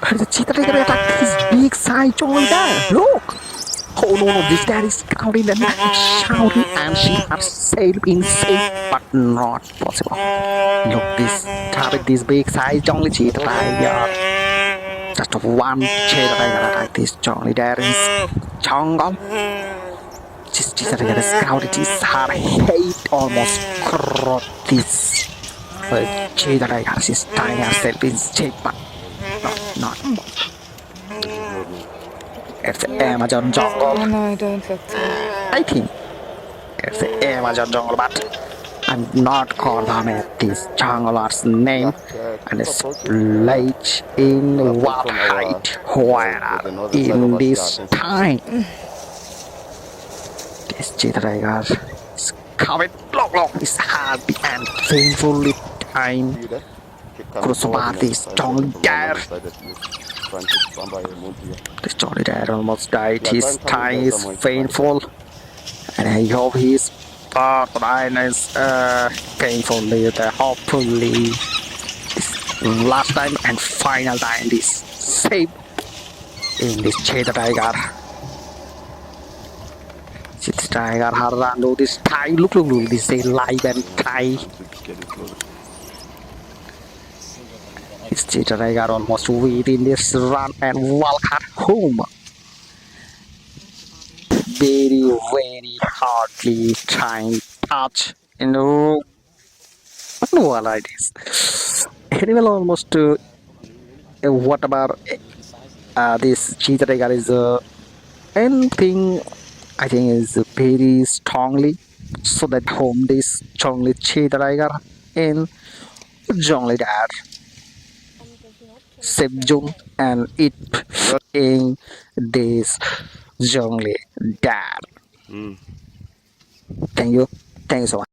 The cheetah tiger attacked his big size only there. Look! Oh no, this dad is scouting and shouting, and she herself in safe, but not possible. Look, this big size only cheetah tiger. Just one cheetah tiger attacked this jungly dad in jungle. This cheetah tiger scouted his her head almost crossed this. Cheetah tiger is tying herself in shape, but not. It's the Amazon jungle. Oh no, don't look to me. I think it's the Amazon jungle, but I'm not confirming this jungler's name and its village in what height, where in this time. This cheetah tiger is covered long, his heartbeat and painfully time. Crossbar this jungle dad. This jolly dad almost died. His time is painful, and I hope his part is painfully. Hopefully, this last time and final time this save in this cheetah tiger. Cheetah tiger harando this tie. Look, this is live and tie. This cheetah tiger almost within this run and walk at home. Very hardly trying touch in the room. No, like this. Anyway, almost what about this cheetah tiger is anything I think is very strongly so that home this strongly cheetah tiger in jungle dad. Save Jung and it in this jungle dad. Thank you so much.